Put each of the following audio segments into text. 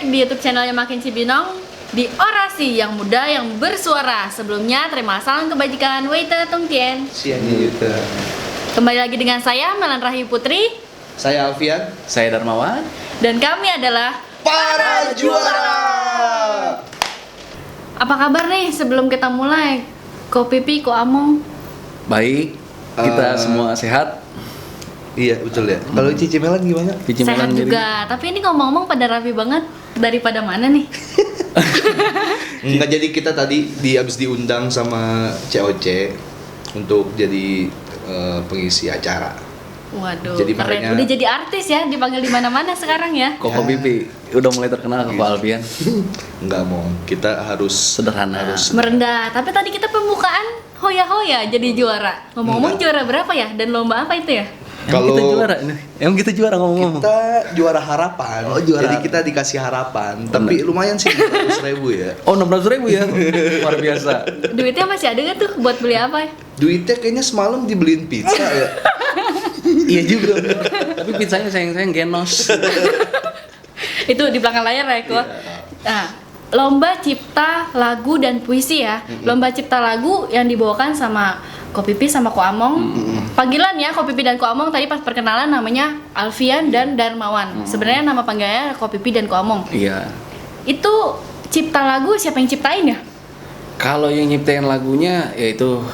di YouTube channelnya Makin Cibinong di Orasi yang Muda yang Bersuara. Sebelumnya terima salam kebajikan Weite Tung Tien. Siang Yuta. Kembali lagi dengan saya Melan Rahayu Putri. Saya Alfian. Saya Darmawan. Dan kami adalah Para Juara. Apa kabar nih sebelum kita mulai? Ko Pipi, Ko Among. Baik, kita semua sehat. Iya betul ya. Kalau Cici Melan gimana? Cici Sehat Melan juga. Tapi ini ngomong-ngomong pada rapi banget. Daripada mana nih? Enggak, jadi kita tadi habis diundang sama COC untuk jadi pengisi acara. Waduh, Jadi keren. makanya- Udah jadi artis ya, dipanggil di mana-mana sekarang ya. Koko Pipi udah mulai terkenal Koko Alfian. Enggak mau. Kita harus Sederhana. Harus Merendah. Tapi tadi kita pembukaan hoya-hoya jadi juara. Ngomong-ngomong juara berapa ya? Dan lomba apa itu ya? Emang kita Kalau- juara ini. Emang kita juara ngomong-ngomong. kita juara harapan. Oh, juara. Jadi kita dikasih harapan. Tapi lumayan sih 100.000 ya. Oh, 16.000 ya. Luar biasa. Duitnya masih ada gak tuh buat beli apa? Duitnya kayaknya semalam dibeliin pizza ya. Iya juga. Tapi pizzanya sayang-sayang genos. Itu di belakang layar ya, Ko. Nah, lomba cipta lagu dan puisi ya. Lomba cipta lagu yang dibawakan sama Ko Pipi sama Ko Among. Panggilan ya Ko Pipi dan Ko Among tadi pas perkenalan namanya Alfian dan Darmawan. Sebenarnya nama panggilnya Ko Pipi dan Ko Among. Iya. Itu cipta lagu siapa yang ciptain ya? Kalau yang nyiptain lagunya yaitu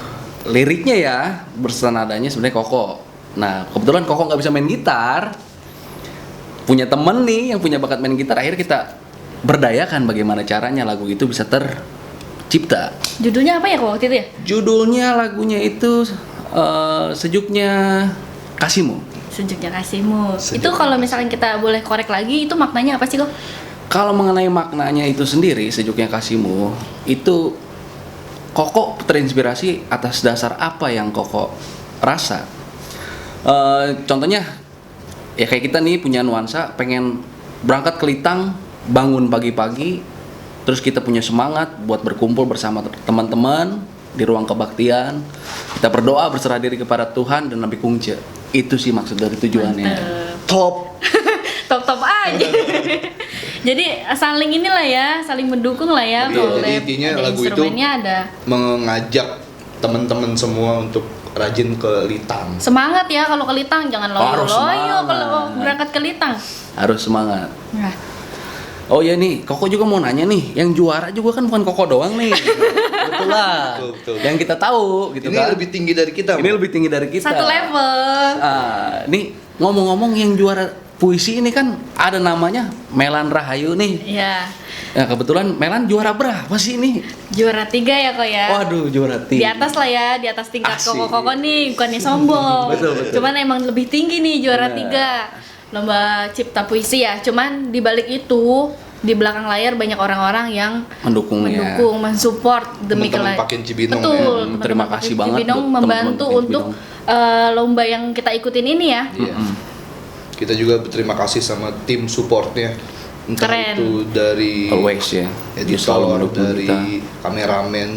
liriknya ya bersenadanya sebenarnya Koko. Nah, kebetulan Koko nggak bisa main gitar. Punya temen nih yang punya bakat main gitar. Akhirnya kita berdayakan bagaimana caranya lagu itu bisa tercipta. Judulnya apa ya Ko waktu itu ya? Judulnya lagunya itu Sejuknya Kasihmu. Sejuknya Kasihmu. Sejuk Itu kalau misalnya kita boleh korek lagi, itu maknanya apa sih Ko? Kalau mengenai maknanya itu sendiri, Sejuknya Kasihmu, itu Koko terinspirasi atas dasar apa yang Koko rasa. Contohnya, ya kayak kita nih punya nuansa pengen berangkat ke Litang, bangun pagi-pagi, terus kita punya semangat buat berkumpul bersama teman-teman di ruang kebaktian. Kita berdoa berserah diri kepada Tuhan dan lebih kungce. Itu sih maksud dari tujuannya. Mantep. Top. Top-top aja. Jadi saling inilah ya, saling mendukung lah ya. Betul. Boleh. Jadi intinya Ada lagu itu instrumennya ada. Mengajak teman-teman semua untuk rajin ke Litang. Semangat ya kalau ke Litang, jangan Harus loyo-loyo semangat. kalau berangkat ke Litang. Harus semangat. Nah, Oh ya nih, Koko juga mau nanya nih, yang juara juga kan bukan Koko doang nih. Betul lah. Betul. Yang kita tahu gitu Ini kan. lebih tinggi dari kita. Ini Bang. lebih tinggi dari kita. satu level. Nih ngomong-ngomong yang juara puisi ini kan ada namanya Melan Rahayu nih. Ya, Nah kebetulan Melan juara berapa sih ini? juara 3 ya kok ya. Waduh juara Di tiga. atas lah ya, di atas tingkat Asik. koko-koko nih, bukannya sombong. Betul. Cuman emang lebih tinggi nih juara Benar. 3 lomba cipta puisi ya. Cuman di balik itu, di belakang layar banyak orang-orang yang Mendukungnya. mensupport demi Teman-teman kelai- Makin Cibinong Betul. ya. teman-teman Terima Makin kasih banget Cibinong buat teman-teman membantu Makin untuk lomba yang kita ikutin ini ya. Iya. Kita juga berterima kasih sama tim supportnya. Entah Keren. itu dari Always ya. Dia selalu editor, mendukung dari kita. kameramen,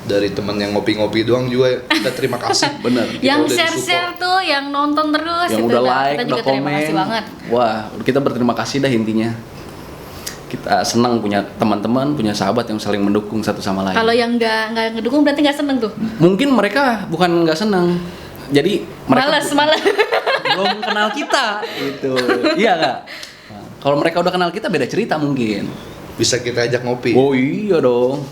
dari teman yang ngopi-ngopi doang juga kita terima kasih. Bener. Kita Yang udah share-share tuh, yang nonton terus Yang itu udah dah. like, Kita udah juga terima komen. kasih banget. Wah, kita berterima kasih dah intinya. Kita senang punya teman-teman, punya sahabat yang saling mendukung satu sama lain. Kalau yang nggak ngedukung berarti nggak seneng tuh. Mungkin mereka bukan nggak senang, jadi mereka Males. belum kenal kita, gitu. Iya nggak? Nah, kalau mereka udah kenal kita beda cerita mungkin. Bisa kita ajak ngopi. Oh iya dong.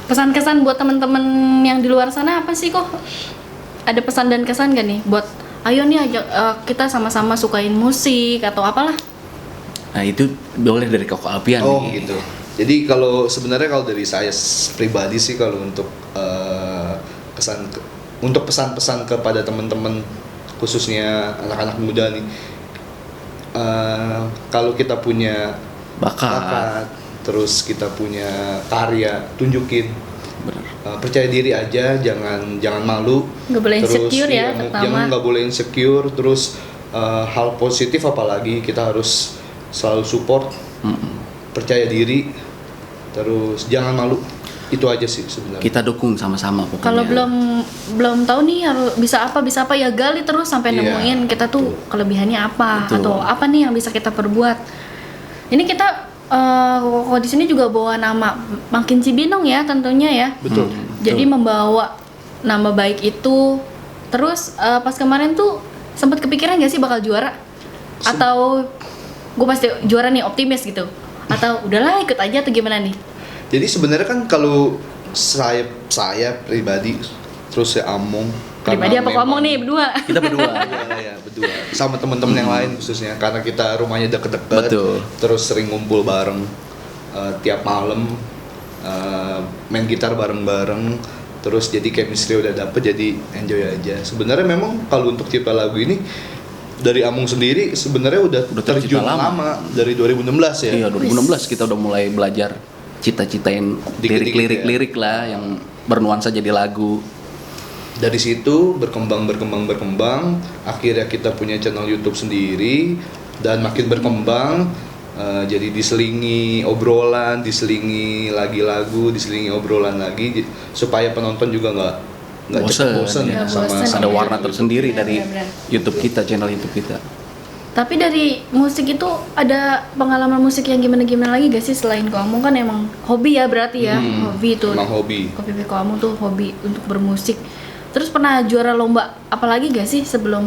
Pesan-kesan buat teman-teman yang di luar sana apa sih kok? Ada pesan dan kesan gak nih buat ayo nih ajak kita sama-sama sukain musik atau apalah? Nah itu boleh dari Koko Alfian Oh nih. gitu. Jadi kalau sebenarnya kalau dari saya pribadi sih kalau untuk untuk pesan-pesan kepada teman-teman khususnya anak-anak muda nih, kalau kita punya Bakat. terus kita punya karya, tunjukin. Bener. Percaya diri aja, jangan malu. Nggak boleh Terus, insecure ya, iya, pertama. jangan nggak boleh insecure. Terus hal positif apalagi kita harus selalu support, percaya diri, terus jangan malu. Itu aja sih sebenarnya. Kita dukung sama-sama pokoknya. Kalau belum tahu nih harus bisa apa ya gali terus sampai Iya, nemuin kita tuh kelebihannya apa Betul. atau apa nih yang bisa kita perbuat. Ini kita Koko di sini juga bawa nama Makin Cibinong ya tentunya ya. Betul. Jadi membawa nama baik itu. Terus pas kemarin tuh sempat kepikiran gak sih bakal juara? Atau gue pasti juara nih, optimis gitu? Atau udahlah ikut aja atau gimana nih? Jadi sebenarnya kan kalau saya pribadi, terus ya Among. Pribadi apa memang- ngomong nih berdua? Kita berdua. Ya, berdua. Sama teman-teman yang lain khususnya karena kita rumahnya deket-deket. Betul. Terus sering ngumpul bareng tiap malam, main gitar bareng-bareng. Terus jadi chemistry udah dapet, jadi enjoy aja. Sebenarnya memang kalau untuk cipta lagu ini dari Among sendiri sebenarnya udah tercipta terjun lama. lama dari 2016 ya. Iya, 2016 kita udah mulai belajar cita-citain Dikit-dikit lirik-lirik lah yang bernuansa jadi lagu. Dari situ berkembang, akhirnya kita punya channel YouTube sendiri dan makin berkembang, jadi diselingi obrolan, diselingi lagi lagu, diselingi obrolan lagi supaya penonton juga nggak cepat bosen ya. sama, Bosen. Ada warna tersendiri Benar, dari benar. YouTube kita, channel YouTube kita. Tapi dari musik itu ada pengalaman musik yang gimana lagi gak sih selain Koamung kan emang hobi ya berarti ya, hobi itu. emang hobi. Kopi Koamung tuh hobi untuk bermusik. Terus pernah juara lomba apalagi gak sih sebelum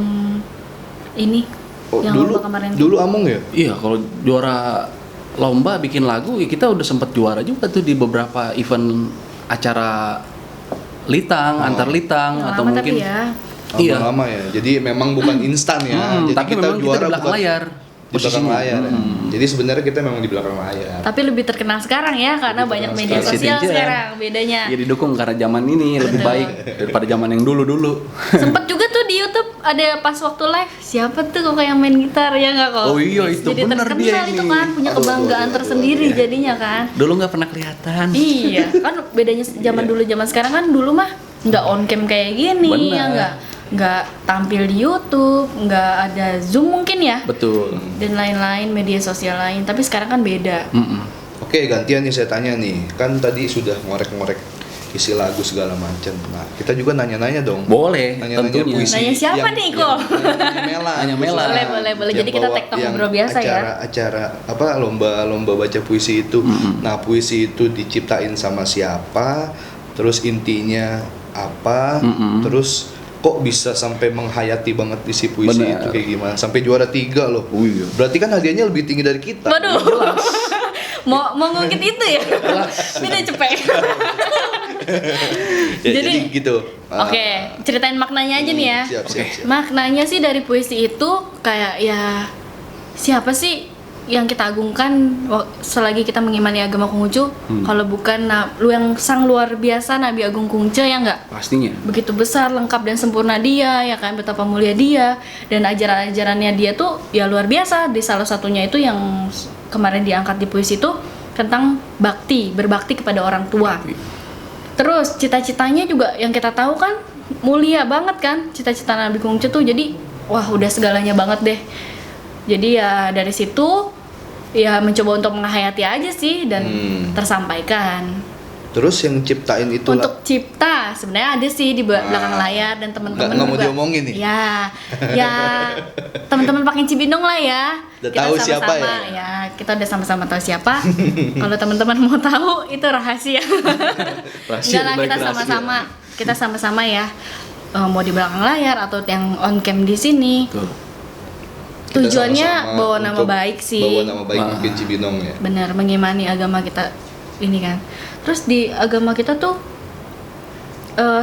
ini? Oh, yang dulu lomba kemarin tuh? dulu Among ya. Iya, kalau juara lomba bikin lagu, ya kita udah sempat juara juga tuh di beberapa event acara litang, antar litang Yang atau lama mungkin tapi ya. Iya. Lama ya. Jadi memang bukan instan ya. Jadi tapi memang kita di belakang bukan layar. di belakang posisinya. layar. Ya. Jadi sebenarnya kita memang di belakang layar. Tapi lebih terkenal sekarang ya karena Lebih banyak terkenal media sekarang. sosial Aja. sekarang bedanya. Ya didukung karena zaman ini lebih Betul. baik daripada zaman yang dulu-dulu. Sempet juga tuh di YouTube ada pas waktu live siapa tuh kok yang main gitar ya nggak kok? Oh iya, itu jadi bener terkenal dia itu ini. kan punya kebanggaan tersendiri jadinya kan. Dulu nggak pernah kelihatan. Iya kan bedanya zaman dulu zaman sekarang kan dulu mah nggak on cam kayak gini Bener. ya nggak tampil di YouTube, nggak ada Zoom mungkin ya Betul. dan lain-lain media sosial lain. Tapi sekarang kan beda. Mm-mm. Oke, gantian nih saya tanya nih. Kan tadi sudah ngorek-ngorek isi lagu segala macam. Nah, kita juga nanya-nanya dong. Boleh, Nanya-nanya tentunya. puisi. Nanya siapa nih, kok? Nanya Mela. Nanya Mela. Boleh. Jadi kita tektok ngobrol biasa ya. Acara apa lomba baca puisi itu. Nah, puisi itu diciptain sama siapa? Terus intinya apa? Terus kok bisa sampai menghayati banget isi puisi Benar. itu kayak gimana? Sampai juara 3 loh. Oh iya. Berarti kan hadiahnya lebih tinggi dari kita. Waduh. mau ngungkit itu ya? Ini cepet. Ya, Jadi, gitu. Oke, ceritain maknanya aja nih ya. Siap. Maknanya sih dari puisi itu kayak ya siapa sih yang kita agungkan selagi kita mengimani agama Konghucu kalau bukan lu yang sang luar biasa Nabi Agung Kungce ya enggak? Pastinya. Begitu besar, lengkap dan sempurna dia ya kan, betapa mulia dia dan ajaran-ajarannya dia tuh ya luar biasa. Di salah satunya itu yang kemarin diangkat di puisi itu tentang bakti, berbakti kepada orang tua. Terus cita-citanya juga yang kita tahu kan mulia banget kan, cita-cita Nabi Kungce tuh, jadi wah udah segalanya banget deh. Jadi ya dari situ ya mencoba untuk menghayati aja sih dan tersampaikan. Terus yang ciptain itu Untuk cipta sebenarnya ada sih di belakang layar dan teman-teman nggak mau juga. diomongin nih? Ya teman-teman pakai Cibinong lah ya. Udah tahu siapa ya? Ya kita udah sama-sama tahu siapa. Kalau teman-teman mau tahu itu rahasia. Rahasia, Enggak lah, balik kita rahasia. kita sama-sama ya. Mau di belakang layar atau yang on cam di sini. Tuh. kita Tujuannya sama-sama bawa nama untuk baik sih. Bawa nama baik Wah. mungkin Cibinong ya. Benar, mengimani agama kita ini kan. Terus di agama kita tuh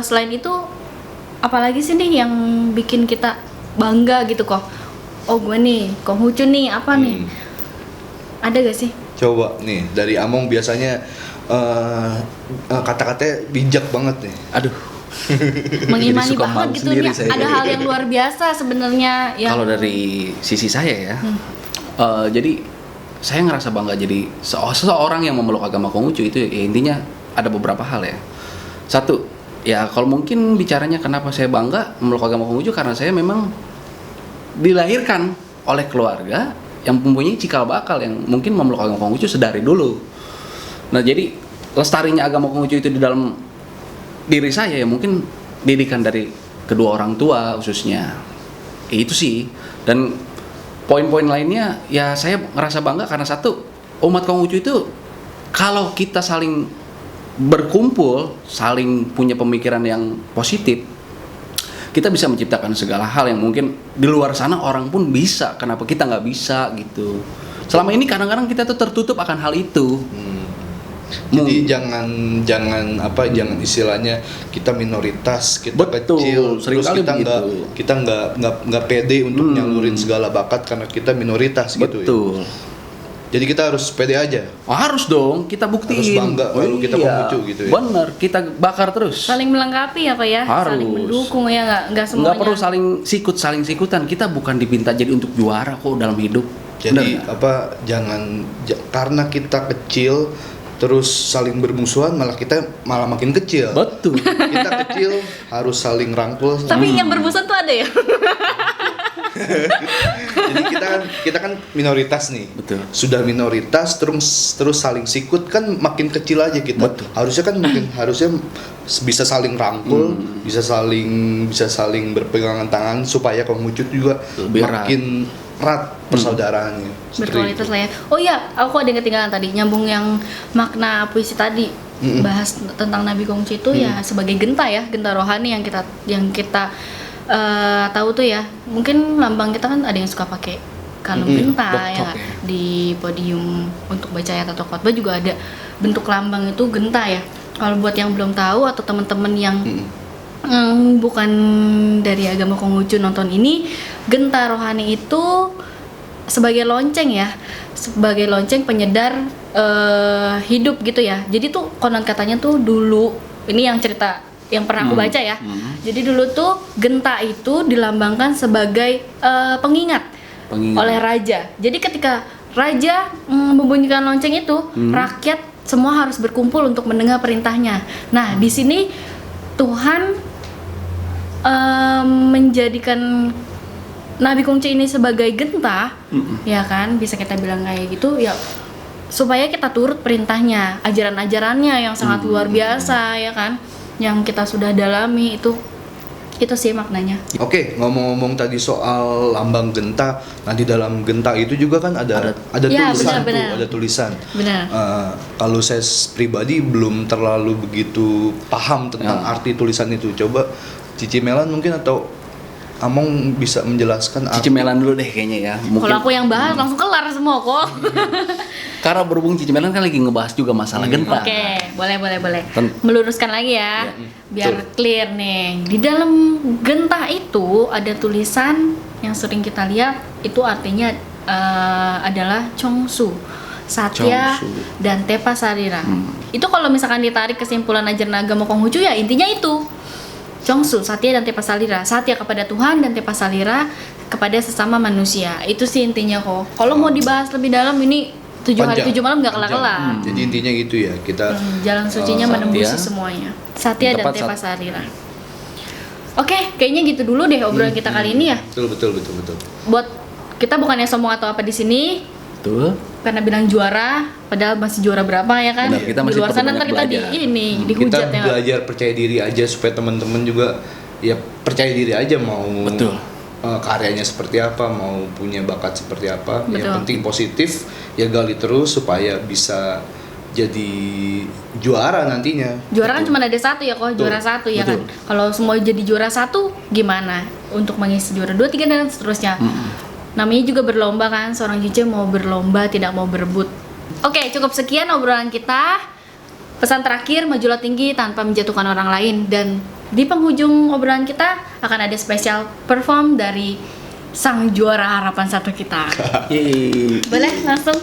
selain itu apalagi sih nih yang bikin kita bangga gitu kok? Oh gue nih, Konghucu nih, apa nih? Ada gak sih? Coba nih dari Among biasanya kata-katanya bijak banget nih. Aduh. Mengimani Jadi suka banget malu gitu sendiri nih. saya. Ada hal yang luar biasa sebenarnya yang Kalau dari sisi saya ya, jadi saya ngerasa bangga jadi seseorang yang memeluk agama Konghucu itu ya intinya ada beberapa hal ya. Satu, ya kalau mungkin bicaranya kenapa saya bangga memeluk agama Konghucu karena saya memang dilahirkan oleh keluarga yang mempunyai cikal bakal yang mungkin memeluk agama Konghucu sedari dulu. Nah jadi lestarinya agama Konghucu itu di dalam diri saya ya mungkin didikan dari kedua orang tua khususnya. Itu sih. Dan poin-poin lainnya ya saya ngerasa bangga karena satu umat Konghucu itu kalau kita saling berkumpul, saling punya pemikiran yang positif, kita bisa menciptakan segala hal yang mungkin di luar sana orang pun bisa. Kenapa kita nggak bisa gitu? Selama ini kadang-kadang kita tuh tertutup akan hal itu. Jadi jangan istilahnya kita minoritas, kita Betul, kecil, sering terus kali kita nggak pede untuk nyalurin segala bakat karena kita minoritas gitu ya. Betul. Jadi kita harus pede aja. Oh, harus dong, kita buktiin. Harus bangga kalau kita Konghucu gitu ya. Bener, kita bakar terus. Saling melengkapi apa ya? Harus. Saling mendukung ya nggak semuanya. Nggak perlu saling sikutan. Kita bukan dipinta jadi untuk juara kok dalam hidup. Jadi Bener. karena kita kecil terus saling bermusuhan malah makin kecil. Betul. Kita kecil harus saling rangkul. Tapi yang bermusuhan tuh ada ya? Jadi kita kan minoritas nih. Betul. Sudah minoritas terus saling sikut kan makin kecil aja kita. Betul. Harusnya bisa saling rangkul, bisa saling berpegangan tangan supaya Konghucu juga Lebih makin erat persaudaraannya. Seperti Berkualitas itu. lah ya. Oh iya, aku ada yang ketinggalan tadi, nyambung yang makna puisi tadi. Bahas tentang Nabi Konghucu itu ya sebagai genta ya, genta rohani yang kita tahu tuh ya. Mungkin lambang kita kan ada yang suka pakai kalung genta ya Doktok nggak? ya. Di podium untuk baca ayat atau khotbah juga ada bentuk lambang itu genta ya. Kalau buat yang belum tahu atau teman-teman yang bukan dari agama Konghucu nonton ini, genta rohani itu sebagai lonceng ya, sebagai lonceng penyedar hidup gitu ya. Jadi tuh konon katanya tuh dulu, ini yang cerita yang pernah aku baca ya. Jadi dulu tuh genta itu dilambangkan sebagai pengingat oleh raja. Jadi ketika raja membunyikan lonceng itu, rakyat semua harus berkumpul untuk mendengar perintahnya. Nah, di sini Tuhan menjadikan Nabi Konghucu ini sebagai genta, ya kan, bisa kita bilang kayak gitu ya, supaya kita turut perintahnya, ajaran-ajarannya yang sangat luar biasa ya kan, yang kita sudah dalami itu sih maknanya. Oke, ngomong-ngomong tadi soal lambang genta, nah di dalam genta itu juga kan ada Ya, tulisan benar. ada tulisan. Benar. Kalau saya pribadi belum terlalu begitu paham tentang arti tulisan itu. Coba Cici Melan mungkin atau Among bisa menjelaskan Cici Melan dulu deh kayaknya ya. Kalau aku yang bahas langsung kelar semua kok. Karena berhubung Cici Melan kan lagi ngebahas juga masalah genta. Oke, boleh. Ten- Meluruskan lagi ya, biar clear nih. Di dalam genta itu ada tulisan yang sering kita lihat, itu artinya adalah Chongsu, Satya, Chongsu. dan Tepa Sarira. Itu kalau misalkan ditarik kesimpulan ajaran agama Konghucu ya intinya itu. Chongsu, Satya dan Tepa Salira. Satya kepada Tuhan dan Tepa Salira kepada sesama manusia. Itu sih intinya kok. Kalau mau dibahas lebih dalam ini 7 hari Panjang. 7 malam nggak kelar-kelar. Jadi intinya gitu ya, kita Jalan sucinya Satya, menembusi semuanya. Satya dan tepat Tepa Salira. Oke, kayaknya gitu dulu deh obrolan kita kali ini ya. betul. Buat kita bukannya sombong atau apa di sini, Betul. karena bilang juara, padahal masih juara berapa ya kan? Benar, kita di masih luar perlu sana banyak ntar kita belajar. kita dihujat ya. belajar percaya diri aja supaya teman-teman juga ya percaya diri aja mau Betul. karyanya seperti apa, mau punya bakat seperti apa. Yang Betul. penting positif, ya gali terus supaya bisa jadi juara nantinya. Juara kan cuma ada satu ya kok, juara satu ya kan. Betul. Kalau semua jadi juara satu, gimana untuk mengisi juara 2, 3 dan seterusnya. Namanya juga berlomba kan, seorang Cice mau berlomba tidak mau berebut. Oke, cukup sekian obrolan kita. Pesan terakhir, majulah tinggi tanpa menjatuhkan orang lain. Dan di penghujung obrolan kita akan ada spesial perform dari sang juara harapan 1 kita. Yeay. Boleh langsung?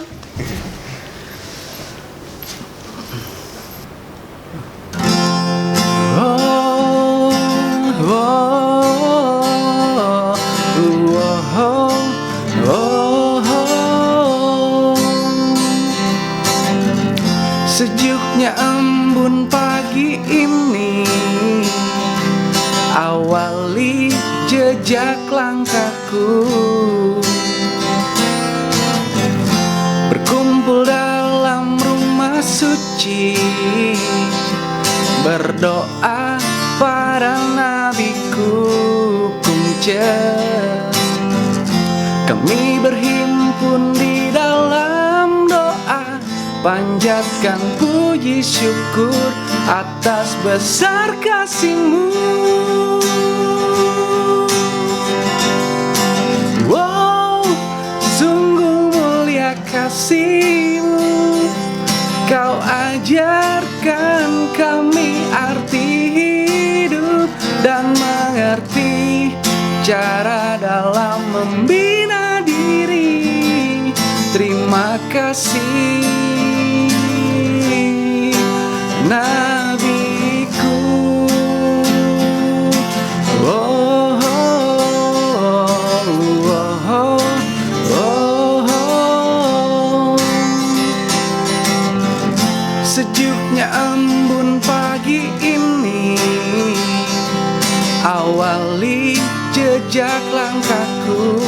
Sejuknya embun pagi ini awali jejak langkahku, berkumpul dalam rumah suci, berdoa pada nabiku Kongce. Kami berhimpun di dalam doa panjatkan puji syukur atas besar kasih-Mu. Wow, sungguh mulia kasih-Mu. Kau ajarkan kami arti hidup dan mengerti cara dalam membina diri. Terima kasih nabiku. Oh, oh, oh, oh, oh. Sejuknya embun pagi ini awali jejak langkahku,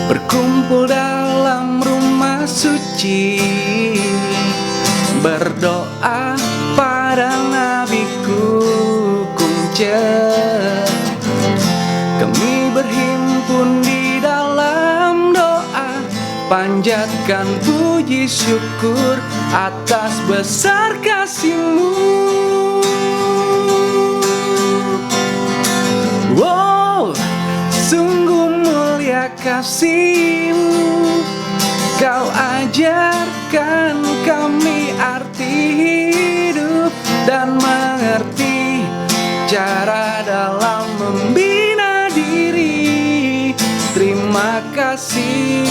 berkumpul dalam rumah suci, berdoa pada nabiku Kunce. Kami berhimpun di dalam doa, panjatkan puji syukur atas besar kasih-Mu. Wow, sungguh mulia kasih-Mu. Kau ajarkan kami arti hidup dan mengerti cara dalam membina diri. Terima kasih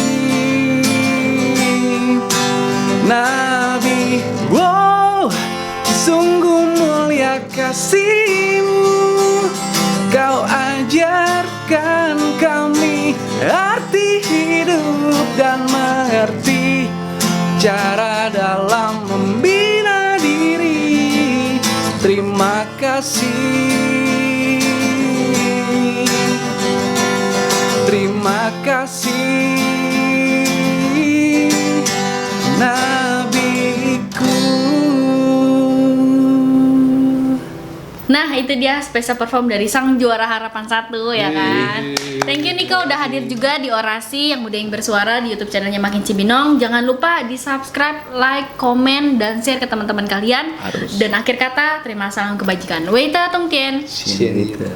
Nabi. Wow, sungguh mulia kasih-Mu. Kau ajarkan kami arti hidup dan mengerti cara dalam membina diri. Terima kasih. Terima kasih nabiku. Nah, itu dia special perform dari sang juara harapan 1 ya kan. Thank you Niko udah hadir juga di Orasi yang Muda yang Bersuara di YouTube channelnya Makin Cibinong. Jangan lupa di subscribe, like, komen, dan share ke teman-teman kalian. Harus. Dan akhir kata, terima salam kebajikan. Weita Tongkien. Sianita.